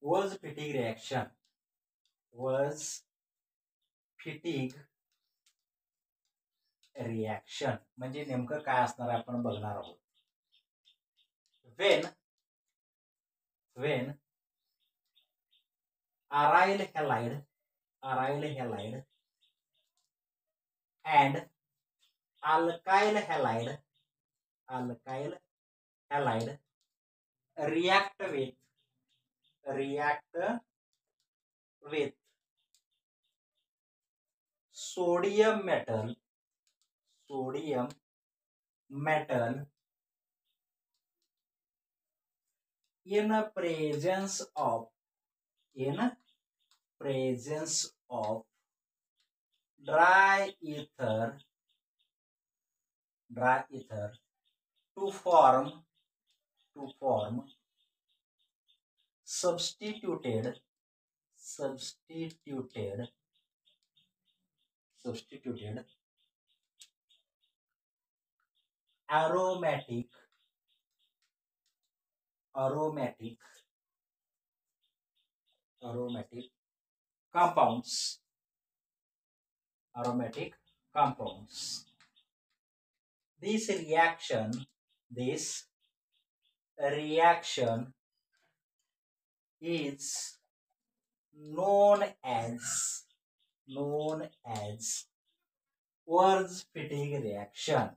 was fatigue reaction म्हणजे नेमकं काय असणार आहे आपण बघणार आहोत. when aryl halide and alkyl halide react with sodium metal in presence of dry ether to form substituted aromatic compounds. This reaction is known as Wurtz fatigue reaction.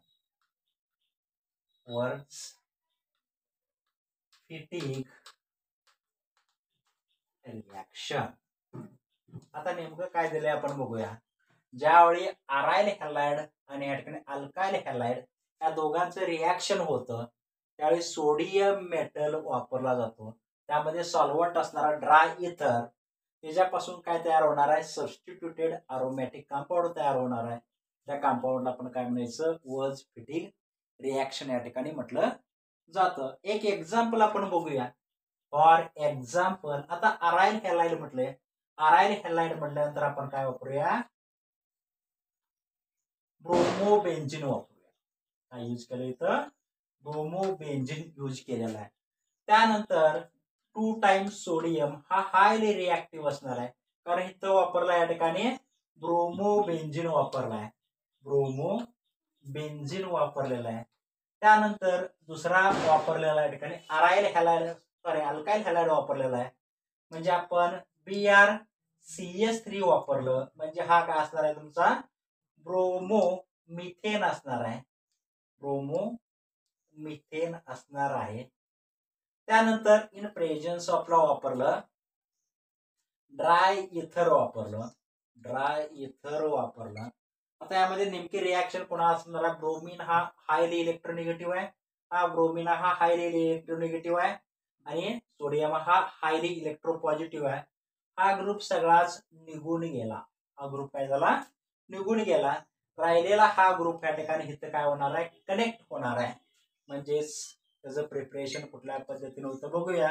आता नेमकं काय दिलंय आपण बघूया. ज्यावेळी अरायल हॅलाइड आणि या ठिकाणी अल्काइल हॅलाइड या दोघांचं रिॲक्शन होतं त्यावेळी सोडियम मेटल वापरला जातो. त्यामध्ये सॉल्व्हंट असणारा ड्राय इथर त्याच्यापासून काय तयार होणार आहे, सबस्टिट्यूटेड अरोमॅटिक कंपाऊंड तयार होणार आहे. त्या कंपाऊंडला आपण काय म्हणायचं, वुर्त्झ फटिग रिॲक्शन या ठिकाणी म्हटलं जातं. एक एक्झाम्पल आपण बघूया. फॉर एक्झाम्पल आता अरायल हॅलाइड म्हटलंय. अरायल हॅलाइड म्हटल्यानंतर आपण काय वापरूया, ब्रोमोबेन्झीन वापरूया. काय यूज केलं इथं, ब्रोमोबेन्झीन यूज केलेला आहे. त्यानंतर 2 टाइम्स सोडियम हा हायली रिॲक्टिव्ह असणार आहे कारण इथं वापरला या ठिकाणी ब्रोमोबेन्झीन वापरलेला आहे. त्यानंतर दुसरा वापरलेला या ठिकाणी अल्काइल हॅलाइड वापरलेला आहे. म्हणजे आपण BrCH3 वापरलं म्हणजे हा काय असणार आहे तुमचा ब्रोमोमिथेन असणार आहे. त्यानंतर इन प्रेझन्स ऑफ ला वापरलं ड्राय इथर वापरलं. आता यामध्ये नेमकी रिॲक्शन कोणा असणार आहे, ब्रोमीन हा हायली इलेक्ट्रोनिगेटिव्ह आहे, आणि सोडियम हा हायली इलेक्ट्रोपॉझिटिव्ह आहे. हा ग्रुप सगळाच निघून गेला. राहिलेला हा ग्रुप या ठिकाणी इथं काय होणार आहे, कनेक्ट होणार आहे. म्हणजेच त्याचं प्रिपरेशन कुठल्या पद्धतीने होतं बघूया.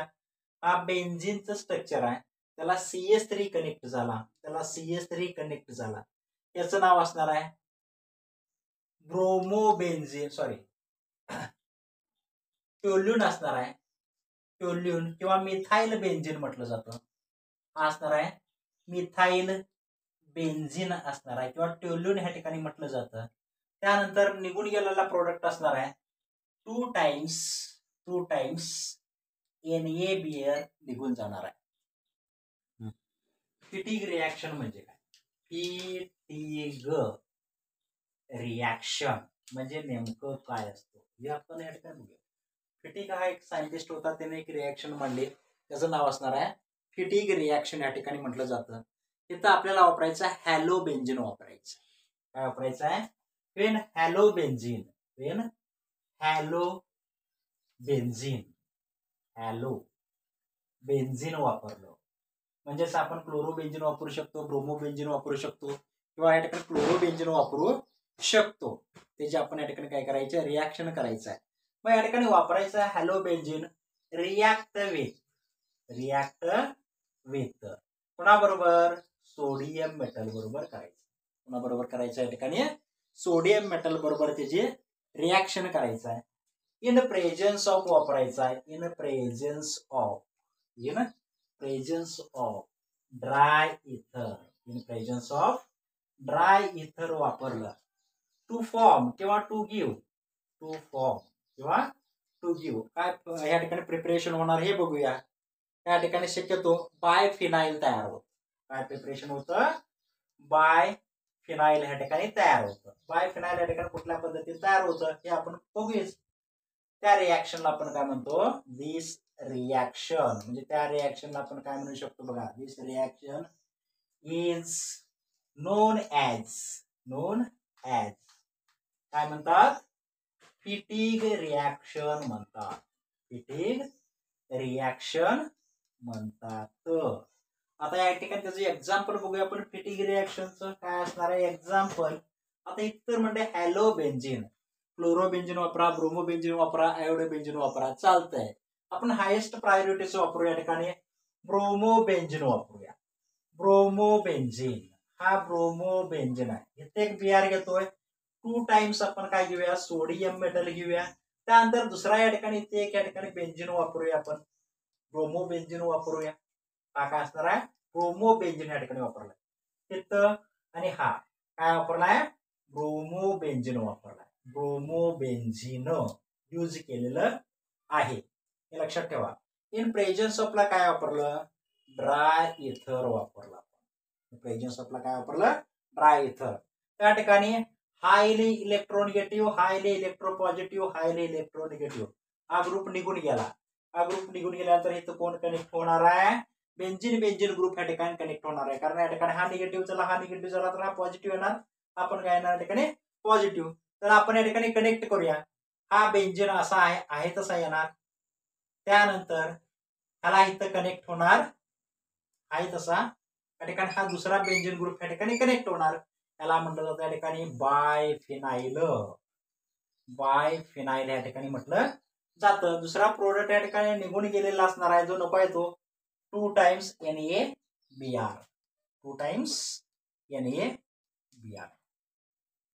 हा बेन्झीनचं स्ट्रक्चर आहे, त्याला CH3 कनेक्ट झाला. याचं नाव असणार आहे टोल्यून असणार आहे. टोल्यून किंवा मिथाइल बेन्झीन म्हटलं जातं. हा असणार आहे मिथाइल बेन्झीन असणार आहे किंवा टोल्यून ह्या ठिकाणी म्हटलं जातं. त्यानंतर निघून गेलेला प्रोडक्ट असणार आहे 2 टाइम्स NaBr निघून जाणार आहे. फटिग रिॲक्शन म्हणजे काय, फटिग रिॲक्शन म्हणजे नेमकं काय असतं हे आपण या ठिकाणी बघूया. फटिग हा एक सायंटिस्ट होता, त्याने एक रिॲक्शन मांडली, त्याचं नाव असणार आहे फटिग रिॲक्शन या ठिकाणी म्हटलं जातं. तिथं आपल्याला वापरायचं आहे हॅलोबेन्झीन वापरायचं. काय वापरायचं आहे, वेन हॅलोबेन्झीन वापरलं म्हणजेच आपण क्लोरोबेन्झीन वापरू शकतो, ब्रोमोबेन्झीन वापरू शकतो किंवा या ठिकाणी क्लोरोबेन्झीन वापरू शकतो. त्याची आपण या ठिकाणी काय करायचं, रिॲक्शन करायचं आहे. मग या ठिकाणी वापरायचं आहे हॅलोबेन्झीन रिॲक्ट विथ कोणाबरोबर, सोडियम मेटल बरोबर करायचं. कोणाबरोबर करायचं या ठिकाणी, सोडियम मेटल बरोबर त्याची रिॲक्शन करायचं आहे. इन प्रेझन्स ऑफ वापरायचा आहे, in presence of presence of dry इथर, इन प्रेझन्स ऑफ ड्राय इथर वापरलं टू फॉर्म किंवा टू गिव्ह, टू फॉर्म किंवा टू गिव्ह काय या ठिकाणी प्रिपरेशन होणार हे बघूया. या ठिकाणी शक्यतो बाय फिनाईल तयार होतं. काय प्रिपरेशन होतं? बाय फिनाईल ह्या ठिकाणी तयार होतं. बाय फिनाईल या ठिकाणी कुठल्या पद्धतीने तयार होतं हे आपण बघूयाच. त्या रिॲक्शनला आपण काय म्हणतो? दिस रिॲक्शन, म्हणजे त्या रिॲक्शनला आपण काय म्हणू शकतो बघा. दिस रिॲक्शन इज नोन ॲज काय म्हणतात? फिटिग रिॲक्शन म्हणतात. फिटिग रिॲक्शन म्हणतात. आता या ठिकाणी त्याचं एक्झाम्पल बघूया आपण. फिटिग रिॲक्शनचं काय असणार आहे एक्झाम्पल? आता इतर म्हणजे हॅलोबेन्झिन, क्लोरोबेन्झिन वापरा, ब्रोमोबेन्झिन वापरा, आयोडोबेन्झिन वापरा, चालतंय. आपण हायेस्ट प्रायोरिटीचं वापरू या ठिकाणी ब्रोमोबेन्झिन वापरूया. ब्रोमोबेन्झिन हा ब्रोमोबेन्झिन आहे. इथे एक बिआर घेतोय, 2 टाइम्स आपण काय घेऊया? सोडियम मेटल घेऊया. त्यानंतर दुसरा या ठिकाणी इथे एक या ठिकाणी बेन्झिन वापरूया आपण, ब्रोमोबेन्झिन वापरूया. हा काय असणार आहे? ब्रोमोबेन्झिन या ठिकाणी वापरलाय तिथं. आणि हा काय वापरलाय? ब्रोमोबेन्झिन वापरलाय. ब्रोमोबेन्झिन यूज केलेलं आहे, हे लक्षात ठेवा. इन प्रेझन्स ऑफला काय वापरलं? ड्राय इथर वापरला. प्रेझन्स ऑफला काय वापरलं? ड्राय इथर. त्या ठिकाणी हायली इलेक्ट्रोनिगेटिव्ह, हायली इलेक्ट्रोपॉझिटिव्ह, हायली इलेक्ट्रोनिगेटिव्ह हा ग्रुप निघून गेला. हा ग्रुप निघून गेल्यानंतर इथं कोण कनेक्ट होणार आहे? बेन्झिन ग्रुप या ठिकाणी कनेक्ट होणार आहे. कारण या ठिकाणी हा निगेटिव्ह झाला, हा निगेटिव्ह झाला तर हा पॉझिटिव्ह येणार. आपण काय येणार या ठिकाणी? पॉझिटिव्ह. तर आपण या ठिकाणी कनेक्ट करूया. हा बेन्झिन असा आहे तसा येणार. त्यानंतर ह्याला इथं कनेक्ट होणार आहे तसा. या ठिकाणी हा दुसरा बेन्झिन ग्रुप या ठिकाणी कनेक्ट होणार. त्याला म्हटलं जातं या ठिकाणी बाय फिनाईल या ठिकाणी म्हटलं जातं. दुसरा प्रोडक्ट या ठिकाणी निघून गेलेला असणार आहे, जो नको आहे तो 2 टाइम्स NaBr, 2 टाइम्स NaBr.